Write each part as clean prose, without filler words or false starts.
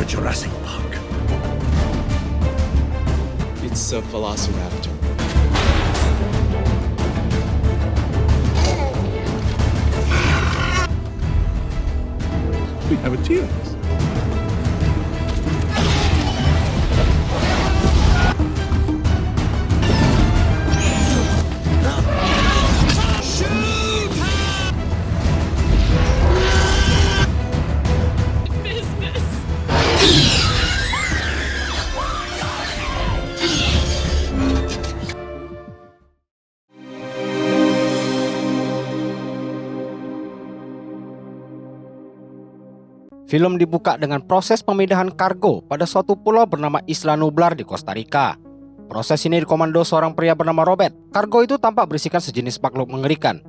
Jurassic Park? It's a velociraptor. We have a T-Rex. Film dibuka dengan proses pemindahan kargo pada suatu pulau bernama Isla Nublar di Costa Rica. Proses ini dikomando seorang pria bernama Robert. Kargo itu tampak berisikan sejenis makhluk mengerikan.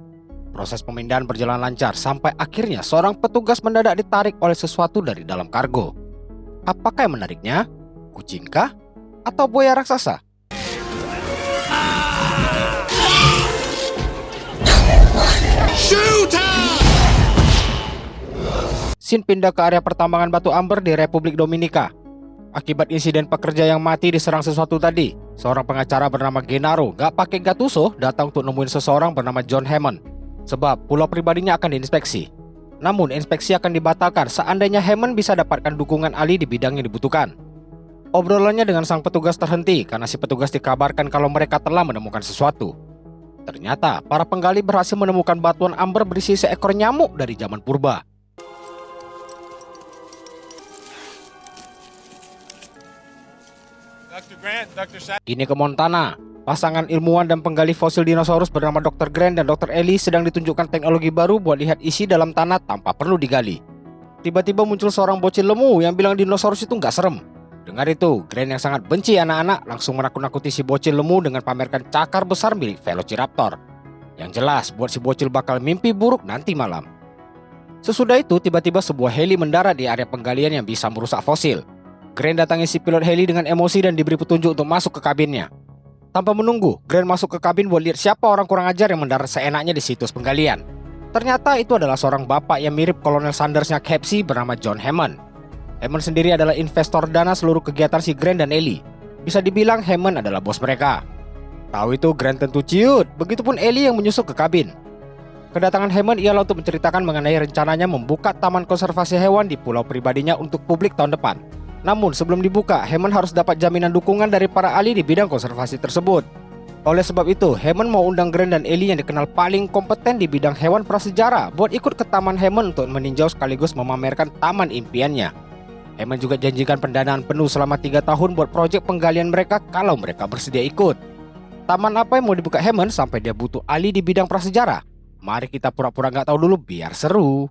Proses pemindahan berjalan lancar sampai akhirnya seorang petugas mendadak ditarik oleh sesuatu dari dalam kargo. Apakah yang menariknya? Kucingkah? Atau buaya raksasa? Scene pindah ke area pertambangan batu amber di Republik Dominika. Akibat insiden pekerja yang mati diserang sesuatu tadi, seorang pengacara bernama Genaro gak pakai Gattuso datang untuk nemuin seseorang bernama John Hammond. Sebab pulau pribadinya akan diinspeksi. Namun inspeksi akan dibatalkan seandainya Hammond bisa dapatkan dukungan ahli di bidang yang dibutuhkan. Obrolannya dengan sang petugas terhenti karena si petugas dikabarkan kalau mereka telah menemukan sesuatu. Ternyata para penggali berhasil menemukan batuan amber berisi seekor nyamuk dari zaman purba. Kini ke Montana. Pasangan ilmuwan dan penggali fosil dinosaurus bernama Dr. Grant dan Dr. Ellie sedang ditunjukkan teknologi baru buat lihat isi dalam tanah tanpa perlu digali. Tiba-tiba muncul seorang bocil lemu yang bilang dinosaurus itu nggak serem. Dengar itu, Grant yang sangat benci anak-anak langsung menakut-nakuti si bocil lemu dengan pamerkan cakar besar milik Velociraptor. Yang jelas buat si bocil bakal mimpi buruk nanti malam. Sesudah itu tiba-tiba sebuah heli mendarat di area penggalian yang bisa merusak fosil. Grant datangi si pilot heli dengan emosi dan diberi petunjuk untuk masuk ke kabinnya. Tanpa menunggu, Grant masuk ke kabin buat lihat siapa orang kurang ajar yang mendarat seenaknya di situs penggalian. Ternyata itu adalah seorang bapak yang mirip Kolonel Sandersnya Capsy bernama John Hammond. Hammond sendiri adalah investor dana seluruh kegiatan si Grant dan Ellie. Bisa dibilang Hammond adalah bos mereka. Tahu itu Grant tentu ciut, begitupun Ellie yang menyusup ke kabin. Kedatangan Hammond ialah untuk menceritakan mengenai rencananya membuka taman konservasi hewan di pulau pribadinya untuk publik tahun depan. Namun sebelum dibuka, Hammond harus dapat jaminan dukungan dari para ahli di bidang konservasi tersebut. Oleh sebab itu, Hammond mau undang Grant dan Ellie yang dikenal paling kompeten di bidang hewan prasejarah buat ikut ke taman Hammond untuk meninjau sekaligus memamerkan taman impiannya. Hammond juga janjikan pendanaan penuh selama 3 tahun buat proyek penggalian mereka kalau mereka bersedia ikut. Taman apa yang mau dibuka Hammond sampai dia butuh ahli di bidang prasejarah? Mari kita pura-pura nggak tahu dulu biar seru.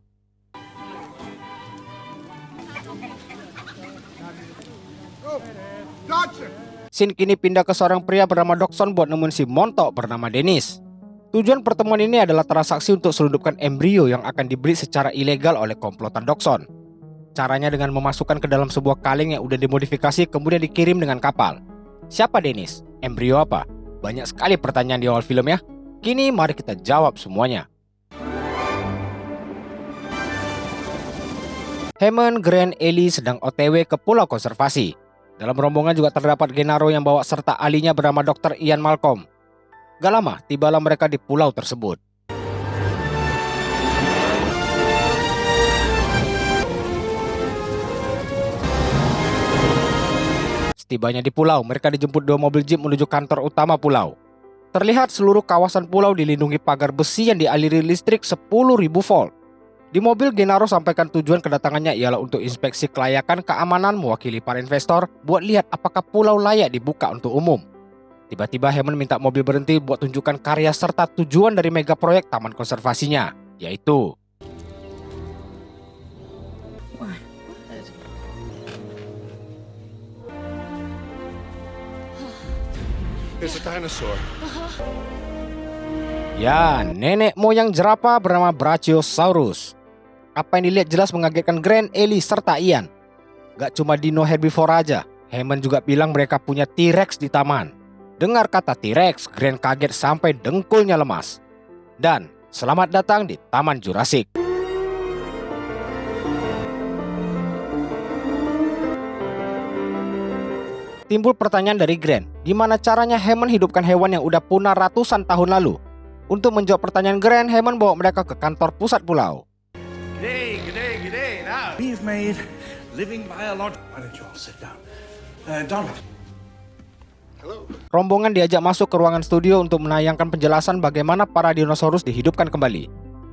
Scene kini pindah ke seorang pria bernama Dodson buat nemuin si montok bernama Dennis. Tujuan pertemuan ini adalah transaksi untuk selundupkan embrio yang akan dibeli secara ilegal oleh komplotan Dodson. Caranya dengan memasukkan ke dalam sebuah kaleng yang udah dimodifikasi kemudian dikirim dengan kapal. Siapa Dennis? Embrio apa? Banyak sekali pertanyaan di awal film ya. Kini mari kita jawab semuanya. Hammond, Grant, Ellie sedang OTW ke pulau konservasi. Dalam rombongan juga terdapat Genaro yang bawa serta ahlinya bernama Dr. Ian Malcolm. Gak lama, tibalah mereka di pulau tersebut. Setibanya di pulau, mereka dijemput 2 mobil jeep menuju kantor utama pulau. Terlihat seluruh kawasan pulau dilindungi pagar besi yang dialiri listrik 10.000 volt. Di mobil, Genaro sampaikan tujuan kedatangannya ialah untuk inspeksi kelayakan keamanan mewakili para investor buat lihat apakah pulau layak dibuka untuk umum. Tiba-tiba Hammond minta mobil berhenti buat tunjukkan karya serta tujuan dari mega proyek taman konservasinya, yaitu It's a dinosaur. ya, nenek moyang jerapah bernama Brachiosaurus. Apa yang dilihat jelas mengagetkan Grant, Ellie, serta Ian. Gak cuma dino herbivora aja, Hammond juga bilang mereka punya T-Rex di taman. Dengar kata T-Rex, Grant kaget sampai dengkulnya lemas. Dan selamat datang di Taman Jurassic. Timbul pertanyaan dari Grant, gimana caranya Hammond hidupkan hewan yang udah punah ratusan tahun lalu? Untuk menjawab pertanyaan Grant, Hammond bawa mereka ke kantor pusat pulau. G'day. Now, we've made living biological. Why don't you all sit down? Donald. Hello. Rombongan diajak masuk ke ruangan studio untuk menayangkan penjelasan bagaimana para dinosaurus dihidupkan kembali.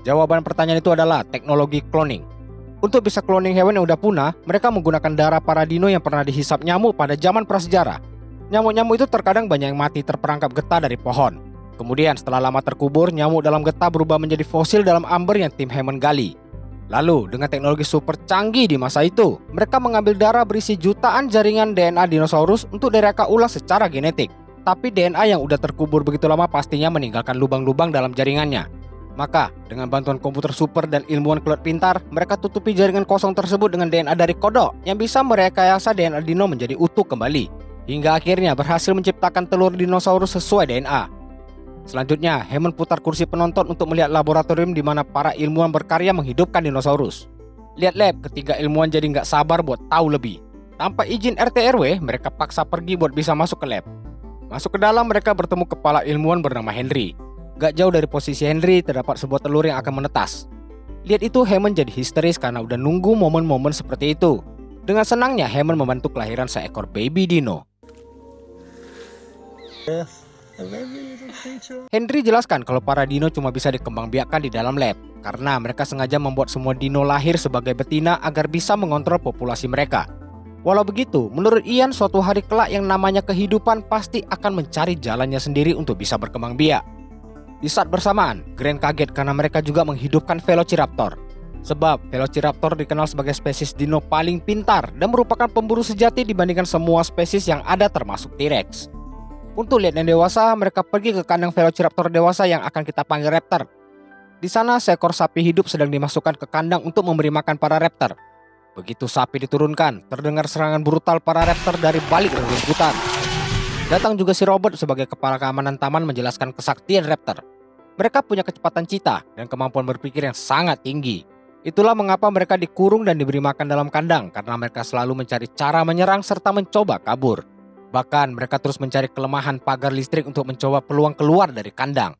Jawaban pertanyaan itu adalah teknologi cloning. Untuk bisa cloning hewan yang udah punah, mereka menggunakan darah para dino yang pernah dihisap nyamuk pada zaman prasejarah. Nyamuk-nyamuk itu terkadang banyak yang mati terperangkap getah dari pohon. Kemudian setelah lama terkubur, nyamuk dalam getah berubah menjadi fosil dalam amber yang tim Hammond gali. Lalu, dengan teknologi super canggih di masa itu, mereka mengambil darah berisi jutaan jaringan DNA dinosaurus untuk direka ulang secara genetik. Tapi DNA yang udah terkubur begitu lama pastinya meninggalkan lubang-lubang dalam jaringannya. Maka, dengan bantuan komputer super dan ilmuwan keluar pintar, mereka tutupi jaringan kosong tersebut dengan DNA dari kodok yang bisa merekayasa DNA dino menjadi utuh kembali. Hingga akhirnya berhasil menciptakan telur dinosaurus sesuai DNA. Selanjutnya, Hammond putar kursi penonton untuk melihat laboratorium di mana para ilmuwan berkarya menghidupkan dinosaurus. Lihat lab, ketiga ilmuwan jadi nggak sabar buat tahu lebih. Tanpa izin RT RW, mereka paksa pergi buat bisa masuk ke lab. Masuk ke dalam, mereka bertemu kepala ilmuwan bernama Henry. Gak jauh dari posisi Henry, terdapat sebuah telur yang akan menetas. Lihat itu, Hammond jadi histeris karena udah nunggu momen-momen seperti itu. Dengan senangnya, Hammond membantu kelahiran seekor baby dino. Henry jelaskan kalau para dino cuma bisa dikembangbiakkan di dalam lab karena mereka sengaja membuat semua dino lahir sebagai betina agar bisa mengontrol populasi mereka. Walau begitu, menurut Ian, suatu hari kelak yang namanya kehidupan pasti akan mencari jalannya sendiri untuk bisa berkembang biak. Di saat bersamaan, Grant kaget karena mereka juga menghidupkan Velociraptor. Sebab Velociraptor dikenal sebagai spesies dino paling pintar dan merupakan pemburu sejati dibandingkan semua spesies yang ada termasuk T-Rex. Untuk lihat yang dewasa, mereka pergi ke kandang Velociraptor dewasa yang akan kita panggil Raptor. Di sana, seekor sapi hidup sedang dimasukkan ke kandang untuk memberi makan para raptor. Begitu sapi diturunkan, terdengar serangan brutal para raptor dari balik rerumputan. Datang juga si Robert sebagai kepala keamanan taman menjelaskan kesaktian raptor. Mereka punya kecepatan cheetah dan kemampuan berpikir yang sangat tinggi. Itulah mengapa mereka dikurung dan diberi makan dalam kandang, karena mereka selalu mencari cara menyerang serta mencoba kabur. Bahkan mereka terus mencari kelemahan pagar listrik untuk mencoba peluang keluar dari kandang.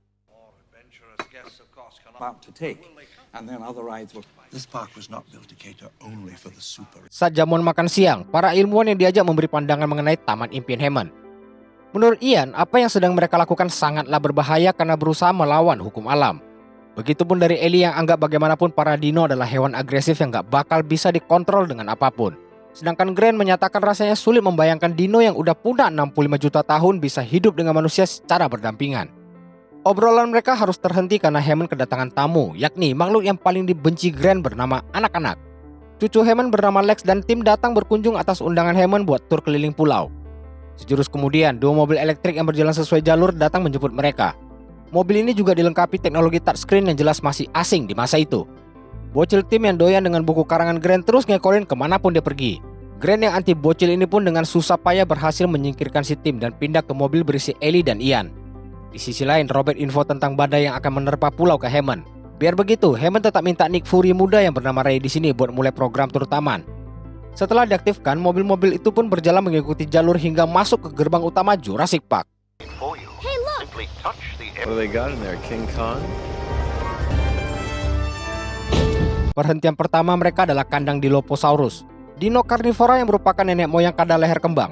Saat jamuan makan siang, para ilmuwan yang diajak memberi pandangan mengenai Taman Impian Hammond. Menurut Ian, apa yang sedang mereka lakukan sangatlah berbahaya karena berusaha melawan hukum alam. Begitupun dari Ellie yang anggap bagaimanapun para dino adalah hewan agresif yang gak bakal bisa dikontrol dengan apapun. Sedangkan Grant menyatakan rasanya sulit membayangkan dino yang udah punah 65 juta tahun bisa hidup dengan manusia secara berdampingan. Obrolan mereka harus terhenti karena Hammond kedatangan tamu, yakni makhluk yang paling dibenci Grant bernama anak-anak. Cucu Hammond bernama Lex dan tim datang berkunjung atas undangan Hammond buat tur keliling pulau. Sejurus kemudian, dua mobil elektrik yang berjalan sesuai jalur datang menjemput mereka. Mobil ini juga dilengkapi teknologi touchscreen yang jelas masih asing di masa itu. Bocil tim yang doyan dengan buku karangan Grant terus ngekorin kemanapun dia pergi. Grant yang anti bocil ini pun dengan susah payah berhasil menyingkirkan si tim dan pindah ke mobil berisi Ellie dan Ian. Di sisi lain, Robert info tentang badai yang akan menerpa pulau ke Hammond. Biar begitu, Hammond tetap minta Nick Fury muda yang bernama Ray di sini buat mulai program tur taman. Setelah diaktifkan, mobil-mobil itu pun berjalan mengikuti jalur hingga masuk ke gerbang utama Jurassic Park. Hey, look! What do they got in there, King Kong? Perhentian pertama mereka adalah kandang Dilophosaurus, dino karnivora yang merupakan nenek moyang kada leher kembang.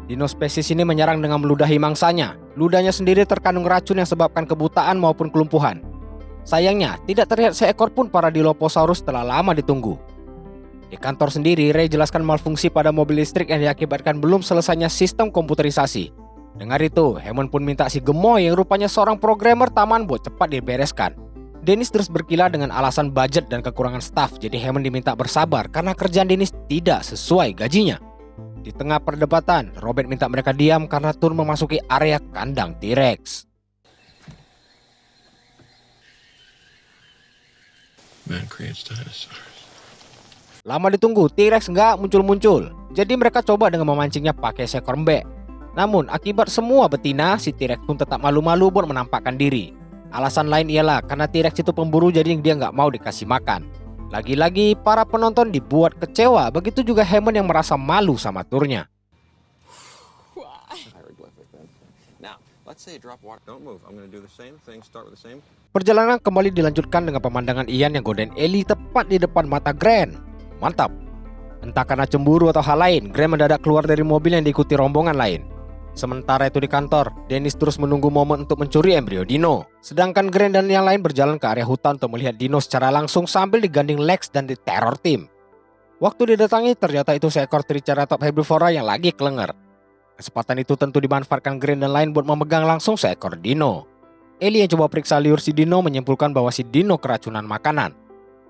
Dino spesies ini menyerang dengan meludahi mangsanya. Ludahnya sendiri terkandung racun yang sebabkan kebutaan maupun kelumpuhan. Sayangnya, tidak terlihat seekor pun para Dilophosaurus setelah lama ditunggu. Di kantor sendiri, Ray jelaskan malfungsi pada mobil listrik yang diakibatkan belum selesainya sistem komputerisasi. Dengar itu, Hammond pun minta si gemoy yang rupanya seorang programmer taman buat cepat dibereskan. Dennis terus berkilah dengan alasan budget dan kekurangan staf, jadi Hammond diminta bersabar karena kerjaan Dennis tidak sesuai gajinya. Di tengah perdebatan, Robert minta mereka diam karena tur memasuki area kandang T-Rex. Man creates dinosaurs. Lama ditunggu, T-Rex nggak muncul-muncul. Jadi mereka coba dengan memancingnya pakai seekor embek. Namun akibat semua betina, si T-Rex pun tetap malu-malu buat menampakkan diri. Alasan lain ialah karena T-Rex itu pemburu jadi dia nggak mau dikasih makan. Lagi-lagi para penonton dibuat kecewa, begitu juga Hammond yang merasa malu sama turnya. Let's say drop water. Don't move. I'm going to do the same thing. Start with the same. Perjalanan kembali dilanjutkan dengan pemandangan Ian yang godain Ellie tepat di depan mata Grant. Mantap. Entah karena cemburu atau hal lain, Grant mendadak keluar dari mobil yang diikuti rombongan lain. Sementara itu di kantor, Dennis terus menunggu momen untuk mencuri embrio Dino. Sedangkan Grant dan yang lain berjalan ke area hutan untuk melihat Dino secara langsung sambil digandeng Lex dan di Terror Team. Waktu didatangi, ternyata itu seekor Triceratops herbivora yang lagi kelenger. Kesempatan itu tentu dimanfaatkan Grant dan lain buat memegang langsung seekor Dino. Ellie yang coba periksa liur si Dino menyimpulkan bahwa si Dino keracunan makanan.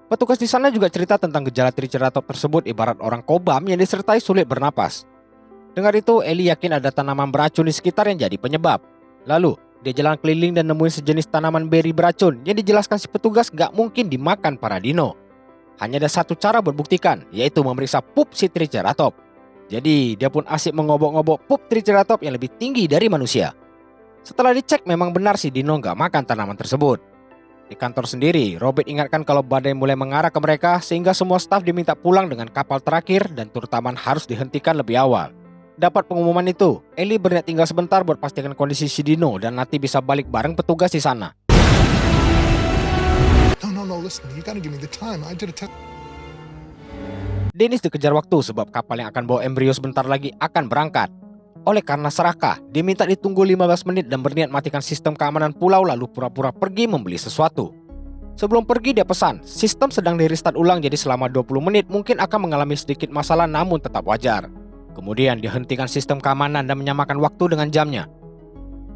Petugas di sana juga cerita tentang gejala Triceratops tersebut ibarat orang kobam yang disertai sulit bernapas. Dengar itu, Ellie yakin ada tanaman beracun di sekitar yang jadi penyebab. Lalu, dia jalan keliling dan nemuin sejenis tanaman beri beracun yang dijelaskan si petugas gak mungkin dimakan para dino. Hanya ada satu cara buat buktikan, yaitu memeriksa pup si Triceratops. Jadi, dia pun asik mengobok-ngobok pup Triceratops yang lebih tinggi dari manusia. Setelah dicek, memang benar si dino gak makan tanaman tersebut. Di kantor sendiri, Robert ingatkan kalau badai mulai mengarah ke mereka sehingga semua staf diminta pulang dengan kapal terakhir dan tur taman harus dihentikan lebih awal. Dapat pengumuman itu, Ellie berniat tinggal sebentar buat pastikan kondisi si Dino dan nanti bisa balik bareng petugas di sana. No, listen, you gotta give me the time. I did a test. Dennis dikejar waktu sebab kapal yang akan bawa embrio sebentar lagi akan berangkat. Oleh karena serakah, dia minta ditunggu 15 menit dan berniat matikan sistem keamanan pulau lalu pura-pura pergi membeli sesuatu. Sebelum pergi dia pesan, sistem sedang di-restart ulang jadi selama 20 menit mungkin akan mengalami sedikit masalah namun tetap wajar. Kemudian dia hentikan sistem keamanan dan menyamakan waktu dengan jamnya.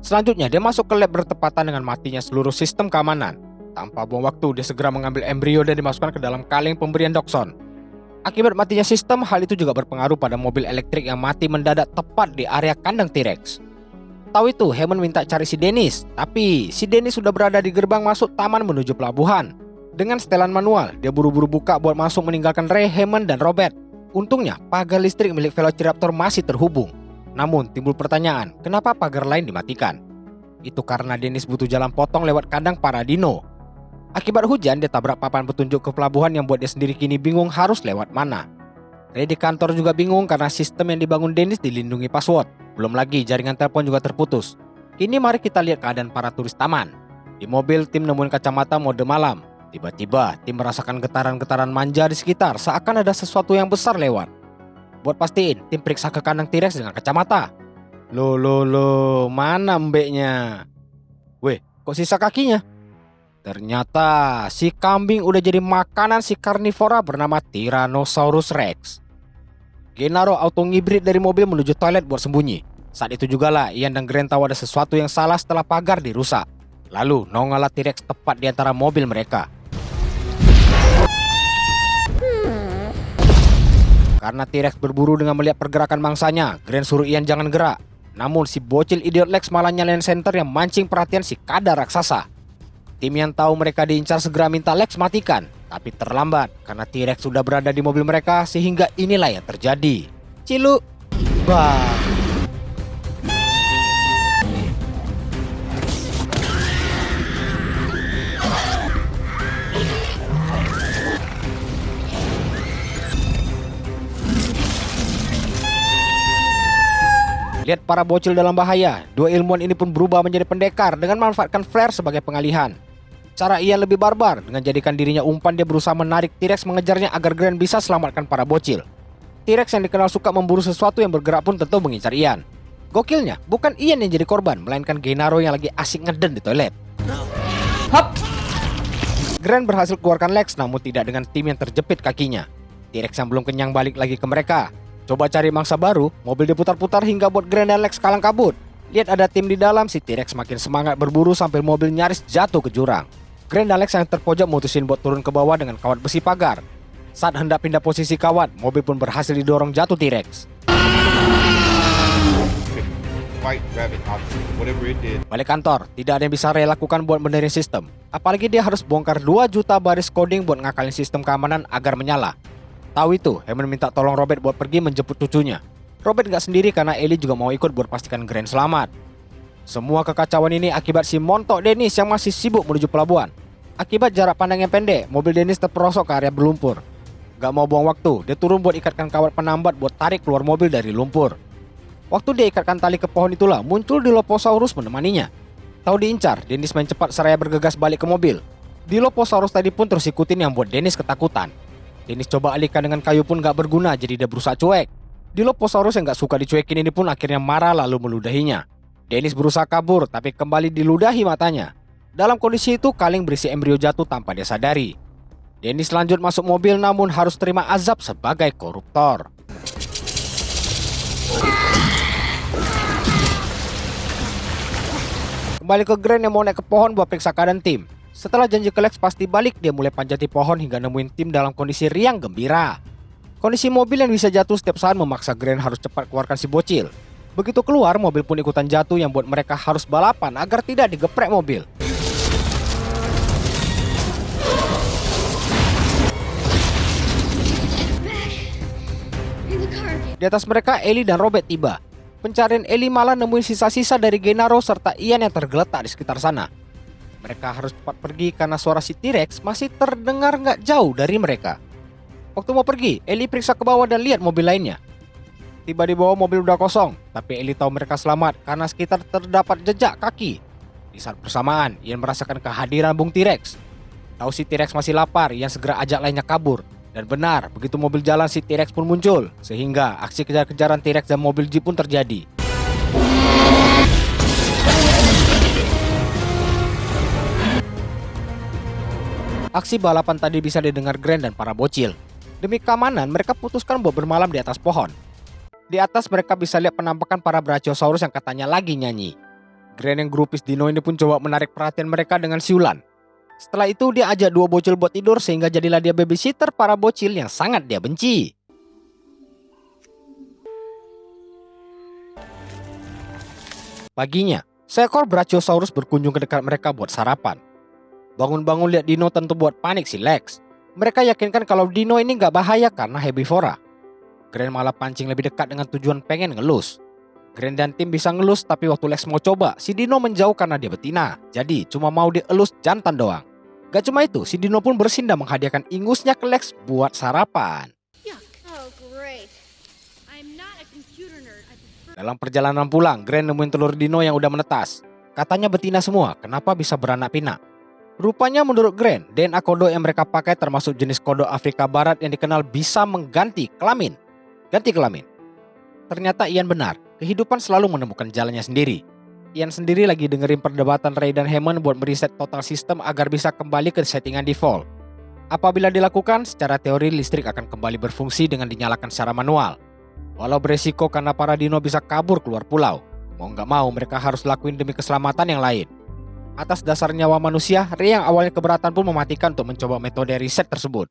Selanjutnya dia masuk ke lab bertepatan dengan matinya seluruh sistem keamanan. Tanpa buang waktu dia segera mengambil embrio dan dimasukkan ke dalam kaleng pemberian Dokson. Akibat matinya sistem, hal itu juga berpengaruh pada mobil elektrik yang mati mendadak tepat di area kandang T-Rex. Tahu itu, Hammond minta cari si Dennis, tapi si Dennis sudah berada di gerbang masuk taman menuju pelabuhan. Dengan setelan manual, dia buru-buru buka buat masuk meninggalkan Ray, Hammond, dan Robert. Untungnya, pagar listrik milik Velociraptor masih terhubung. Namun, timbul pertanyaan, kenapa pagar lain dimatikan? Itu karena Dennis butuh jalan potong lewat kandang para dino. Akibat hujan, dia tabrak papan petunjuk ke pelabuhan yang buat dia sendiri kini bingung harus lewat mana. Ray di kantor juga bingung karena sistem yang dibangun Dennis dilindungi password. Belum lagi jaringan telepon juga terputus. Kini mari kita lihat keadaan para turis taman. Di mobil, tim nemuin kacamata mode malam. Tiba-tiba, tim merasakan getaran-getaran manja di sekitar seakan ada sesuatu yang besar lewat. Buat pastiin, tim periksa ke kandang T-Rex dengan kacamata. Loh, mana mbeknya? Weh, kok sisa kakinya? Ternyata si kambing udah jadi makanan si karnivora bernama Tyrannosaurus Rex. Gennaro auto-ngibrit dari mobil menuju toilet buat sembunyi. Saat itu jugalah Ian dan Grant tahu ada sesuatu yang salah setelah pagar dirusak. Lalu nongollah T-Rex tepat di antara mobil mereka. Karena T-Rex berburu dengan melihat pergerakan mangsanya, Grant suruh Ian jangan gerak. Namun si bocil idiot Lex malah nyalain senter yang mancing perhatian si kadar raksasa. Tim yang tahu mereka diincar segera minta Lex matikan, tapi terlambat karena T-Rex sudah berada di mobil mereka sehingga inilah yang terjadi. Cilu, bang. Lihat para bocil dalam bahaya, dua ilmuwan ini pun berubah menjadi pendekar dengan memanfaatkan flare sebagai pengalihan. Cara Ian lebih barbar, dengan jadikan dirinya umpan dia berusaha menarik T-Rex mengejarnya agar Grant bisa selamatkan para bocil. T-Rex yang dikenal suka memburu sesuatu yang bergerak pun tentu mengincar Ian. Gokilnya, bukan Ian yang jadi korban, melainkan Gennaro yang lagi asik ngeden di toilet. Hop! Grant berhasil keluarkan Lex namun tidak dengan tim yang terjepit kakinya. T-Rex yang belum kenyang balik lagi ke mereka. Coba cari mangsa baru, mobil diputar-putar hingga buat Grant dan Lex kalang kabut. Lihat ada tim di dalam, si T-Rex makin semangat berburu sampai mobil nyaris jatuh ke jurang. Grant dan Lex yang terpojok mutusin buat turun ke bawah dengan kawat besi pagar. Saat hendak pindah posisi kawat, mobil pun berhasil didorong jatuh T-Rex. Balik kantor, tidak ada yang bisa Ray lakukan buat benerin sistem. Apalagi dia harus bongkar 2 juta baris coding buat ngakalin sistem keamanan agar menyala. Tahu itu, Hammond minta tolong Robert buat pergi menjemput cucunya. Robert gak sendiri karena Ellie juga mau ikut buat pastikan Grant selamat. Semua kekacauan ini akibat si montok Dennis yang masih sibuk menuju pelabuhan. Akibat jarak pandang yang pendek, mobil Dennis terperosok ke area berlumpur. Gak mau buang waktu, dia turun buat ikatkan kawat penambat buat tarik keluar mobil dari lumpur. Waktu dia ikatkan tali ke pohon itulah muncul Dilophosaurus menemaninya. Tahu diincar, Dennis main cepat seraya bergegas balik ke mobil. Dilophosaurus tadi pun terus ikutin yang buat Dennis ketakutan. Dennis coba alihkan dengan kayu pun gak berguna, jadi dia berusaha cuek. Dilophosaurus yang gak suka dicuekin ini pun akhirnya marah lalu meludahinya. Dennis berusaha kabur tapi kembali diludahi matanya. Dalam kondisi itu kaleng berisi embrio jatuh tanpa dia sadari. Dennis lanjut masuk mobil namun harus terima azab sebagai koruptor. Kembali ke Grant yang mau naik ke pohon buat periksa keadaan tim. Setelah janji ke Lex pasti balik, dia mulai panjati pohon hingga nemuin tim dalam kondisi riang gembira. Kondisi mobil yang bisa jatuh setiap saat memaksa Grant harus cepat keluarkan si bocil. Begitu keluar, mobil pun ikutan jatuh yang buat mereka harus balapan agar tidak digeprek mobil. Di atas mereka, Ellie dan Robert tiba. Pencarian Ellie malah nemuin sisa-sisa dari Gennaro serta Ian yang tergeletak di sekitar sana. Mereka harus cepat pergi karena suara si T-Rex masih terdengar gak jauh dari mereka. Waktu mau pergi, Ellie periksa ke bawah dan lihat mobil lainnya. Tiba di bawah mobil udah kosong, tapi Ellie tahu mereka selamat karena sekitar terdapat jejak kaki. Di saat bersamaan, Ian merasakan kehadiran Bung T-Rex. Tahu si T-Rex masih lapar, Ian segera ajak lainnya kabur. Dan benar, begitu mobil jalan si T-Rex pun muncul, sehingga aksi kejar-kejaran T-Rex dan mobil Jeep pun terjadi. Aksi balapan tadi bisa didengar Grant dan para bocil. Demi keamanan, mereka putuskan buat bermalam di atas pohon. Di atas mereka bisa lihat penampakan para Brachiosaurus yang katanya lagi nyanyi. Grant yang grupis dino ini pun coba menarik perhatian mereka dengan siulan. Setelah itu dia ajak dua bocil buat tidur sehingga jadilah dia babysitter para bocil yang sangat dia benci. Paginya, seekor Brachiosaurus berkunjung ke dekat mereka buat sarapan. Bangun-bangun lihat dino tentu buat panik si Lex. Mereka yakinkan kalau dino ini gak bahaya karena herbivora. Grant malah pancing lebih dekat dengan tujuan pengen ngelus. Grant dan tim bisa ngelus tapi waktu Lex mau coba, si dino menjauh karena dia betina. Jadi cuma mau dielus jantan doang. Gak cuma itu, si dino pun bersin dan menghadiahkan ingusnya ke Lex buat sarapan. Dalam perjalanan pulang, Grant nemuin telur dino yang udah menetas. Katanya betina semua, kenapa bisa beranak pinak? Rupanya menurut Grant, DNA kodo yang mereka pakai termasuk jenis kodo Afrika Barat yang dikenal bisa mengganti kelamin. Ganti kelamin. Ternyata Ian benar, kehidupan selalu menemukan jalannya sendiri. Ian sendiri lagi dengerin perdebatan Ray dan Hammond buat mereset total sistem agar bisa kembali ke settingan default. Apabila dilakukan, secara teori listrik akan kembali berfungsi dengan dinyalakan secara manual. Walau beresiko karena para dino bisa kabur keluar pulau. Mau nggak mau mereka harus lakuin demi keselamatan yang lain. Atas dasar nyawa manusia, Ray yang awalnya keberatan pun mematikan untuk mencoba metode riset tersebut.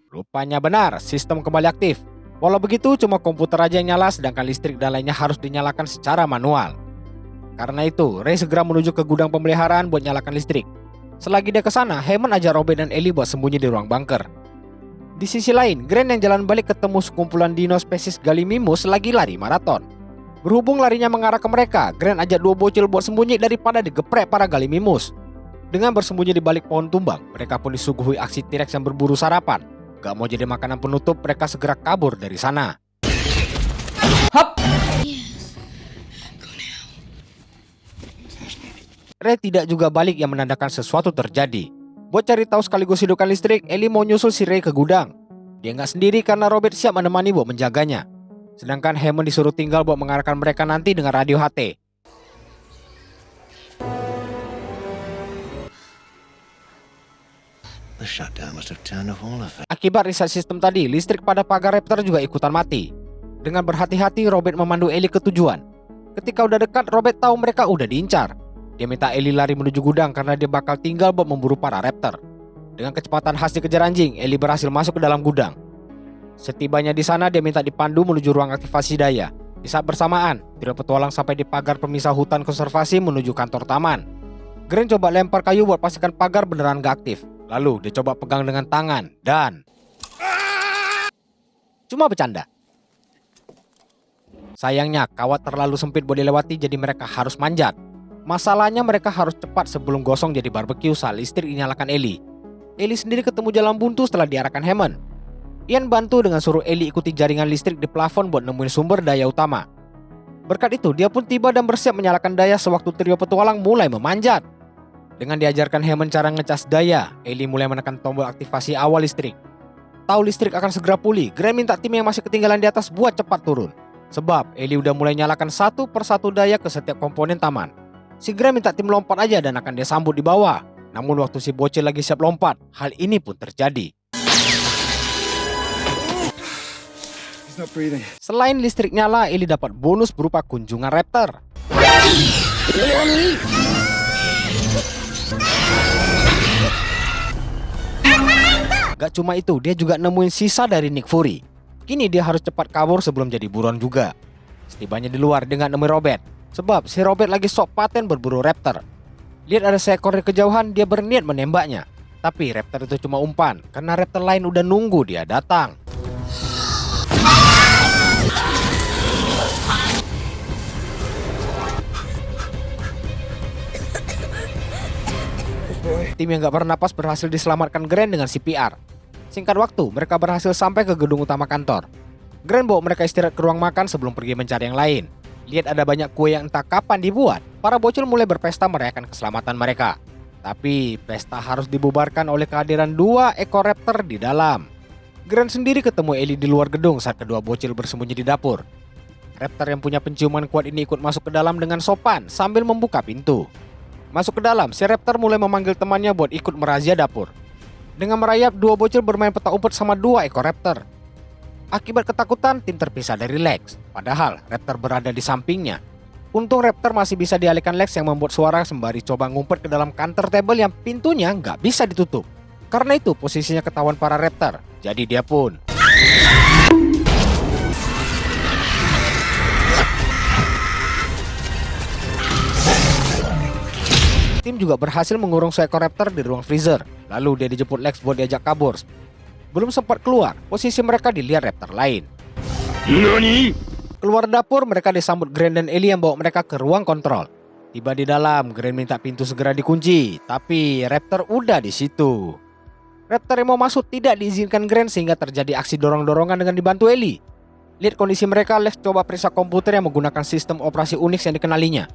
Rupanya benar, sistem kembali aktif. Walau begitu, cuma komputer aja yang nyala sedangkan listrik dan lainnya harus dinyalakan secara manual. Karena itu, Ray segera menuju ke gudang pemeliharaan buat nyalakan listrik. Selagi dia ke sana, Hammond ajak Robert dan Ellie buat sembunyi di ruang bunker. Di sisi lain, Grant yang jalan balik ketemu sekumpulan dino spesies Gallimimus lagi lari maraton. Berhubung larinya mengarah ke mereka, Grant ajak dua bocil buat sembunyi daripada digeprek para Gallimimus. Dengan bersembunyi di balik pohon tumbang, mereka pun disuguhi aksi T-Rex yang berburu sarapan. Gak mau jadi makanan penutup, mereka segera kabur dari sana. Ray tidak juga balik yang menandakan sesuatu terjadi. Buat cari tahu sekaligus hidupkan listrik, Ellie mau nyusul si Ray ke gudang. Dia nggak sendiri karena Robert siap menemani buat menjaganya. Sedangkan Hammond disuruh tinggal buat mengarahkan mereka nanti dengan radio HT. Akibat riset sistem tadi, listrik pada pagar Raptor juga ikutan mati. Dengan berhati-hati, Robert memandu Ellie ke tujuan. Ketika udah dekat, Robert tahu mereka udah diincar. Dia minta Ellie lari menuju gudang karena dia bakal tinggal buat memburu para Raptor. Dengan kecepatan khas dikejar anjing, Ellie berhasil masuk ke dalam gudang. Setibanya di sana, dia minta dipandu menuju ruang aktivasi daya. Di saat bersamaan, trio petualang sampai di pagar pemisah hutan konservasi menuju kantor taman. Grant coba lempar kayu buat pastikan pagar beneran gak aktif. Lalu dia coba pegang dengan tangan dan cuma bercanda. Sayangnya kawat terlalu sempit buat dilewati jadi mereka harus manjat. Masalahnya mereka harus cepat sebelum gosong jadi barbeque saat listrik dinyalakan Ellie. Ellie sendiri ketemu jalan buntu setelah diarahkan Hammond. Ian bantu dengan suruh Ellie ikuti jaringan listrik di plafon buat nemuin sumber daya utama. Berkat itu, dia pun tiba dan bersiap menyalakan daya sewaktu trio petualang mulai memanjat. Dengan diajarkan Hammond cara ngecas daya, Ellie mulai menekan tombol aktivasi awal listrik. Tahu listrik akan segera pulih, Grant minta tim yang masih ketinggalan di atas buat cepat turun. Sebab Ellie udah mulai nyalakan satu persatu daya ke setiap komponen taman. Si Grant minta tim lompat aja dan akan dia sambut di bawah. Namun waktu si bocil lagi siap lompat, hal ini pun terjadi. Selain listrik nyala, Ellie dapat bonus berupa kunjungan raptor. Gak cuma itu, dia juga nemuin sisa dari Nick Fury. Kini dia harus cepat kabur sebelum jadi buruan juga. Setibanya di luar dengan nemuin Robert, sebab si Robert lagi sok paten berburu raptor. Lihat ada seekor di kejauhan, dia berniat menembaknya. Tapi raptor itu cuma umpan, karena raptor lain udah nunggu dia datang. Tim yang gak bernapas berhasil diselamatkan Grant dengan CPR. Singkat waktu, mereka berhasil sampai ke gedung utama kantor. Grant bawa mereka istirahat ke ruang makan sebelum pergi mencari yang lain. Lihat ada banyak kue yang entah kapan dibuat. Para bocil mulai berpesta merayakan keselamatan mereka. Tapi pesta harus dibubarkan oleh kehadiran 2 ekor raptor di dalam. Grant sendiri ketemu Ellie di luar gedung saat kedua bocil bersembunyi di dapur. Raptor yang punya penciuman kuat ini ikut masuk ke dalam dengan sopan sambil membuka pintu. Masuk ke dalam, si raptor mulai memanggil temannya buat ikut merazia dapur. Dengan merayap, 2 bocil bermain petak umpet sama 2 ekor raptor. Akibat ketakutan, tim terpisah dari Lex. Padahal raptor berada di sampingnya. Untung raptor masih bisa dialihkan Lex yang membuat suara sembari coba ngumpet ke dalam counter table yang pintunya nggak bisa ditutup. Karena itu posisinya ketahuan para raptor. Jadi dia pun tim juga berhasil mengurung seekor raptor di ruang freezer. Lalu dia dijemput Lex buat diajak kabur. Belum sempat keluar, posisi mereka dilihat raptor lain. Nani? Keluar dapur, mereka disambut Grant dan Ellie yang bawa mereka ke ruang kontrol. Tiba di dalam, Grant minta pintu segera dikunci, tapi raptor udah di situ. Raptor yang mau masuk tidak diizinkan Grant sehingga terjadi aksi dorong-dorongan dengan dibantu Ellie. Lihat kondisi mereka, Lex coba periksa komputer yang menggunakan sistem operasi Unix yang dikenalinya.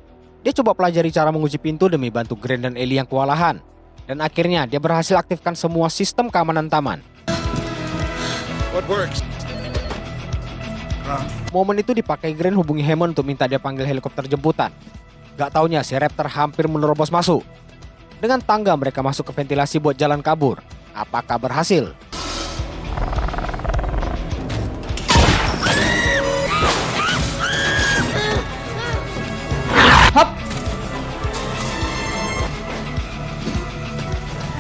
Dia coba pelajari cara mengunci pintu demi bantu Grant dan Ellie yang kewalahan. Dan akhirnya dia berhasil aktifkan semua sistem keamanan taman. What works? Momen itu dipakai Grant hubungi Hammond untuk minta dia panggil helikopter jemputan. Gak taunya si raptor hampir menerobos masuk. Dengan tangga mereka masuk ke ventilasi buat jalan kabur. Apakah berhasil?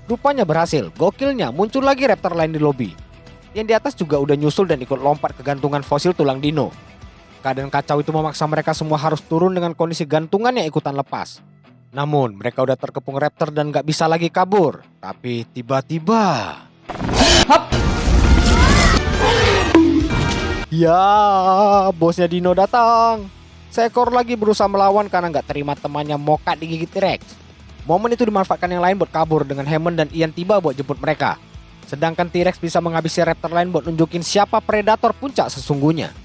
Rupanya berhasil. Gokilnya muncul lagi raptor lain di lobi. Yang di atas juga udah nyusul dan ikut lompat ke gantungan fosil tulang dino. Keadaan kacau itu memaksa mereka semua harus turun dengan kondisi gantungan yang ikutan lepas. Namun mereka udah terkepung raptor dan gak bisa lagi kabur. Tapi tiba-tiba ya, bosnya Dino datang. Seekor lagi berusaha melawan karena gak terima temannya mokat digigit T-Rex. Momen itu dimanfaatkan yang lain buat kabur dengan Hammond dan Ian tiba buat jemput mereka. Sedangkan T-Rex bisa menghabisi raptor lain buat nunjukin siapa predator puncak sesungguhnya.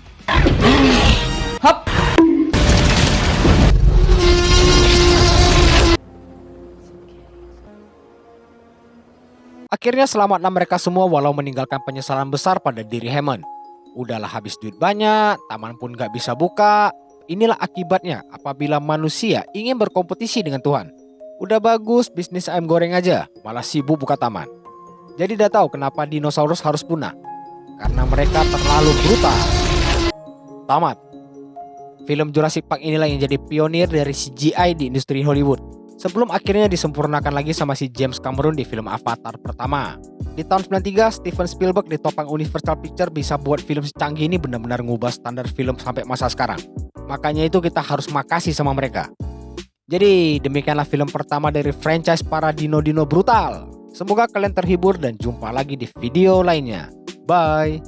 Akhirnya selamatlah mereka semua walau meninggalkan penyesalan besar pada diri Hammond. Udahlah habis duit banyak, taman pun gak bisa buka. Inilah akibatnya apabila manusia ingin berkompetisi dengan Tuhan. Udah bagus bisnis ayam goreng aja, malah sibuk buka taman. Jadi udah tahu kenapa dinosaurus harus punah. Karena mereka terlalu brutal. Tamat. Film Jurassic Park inilah yang jadi pionir dari CGI di industri Hollywood. Sebelum akhirnya disempurnakan lagi sama si James Cameron di film Avatar pertama. Di tahun 93, Steven Spielberg ditopang Universal Pictures bisa buat film secanggih ini benar-benar ngubah standar film sampai masa sekarang. Makanya itu kita harus makasih sama mereka. Jadi demikianlah film pertama dari franchise para dino-dino brutal. Semoga kalian terhibur dan jumpa lagi di video lainnya. Bye.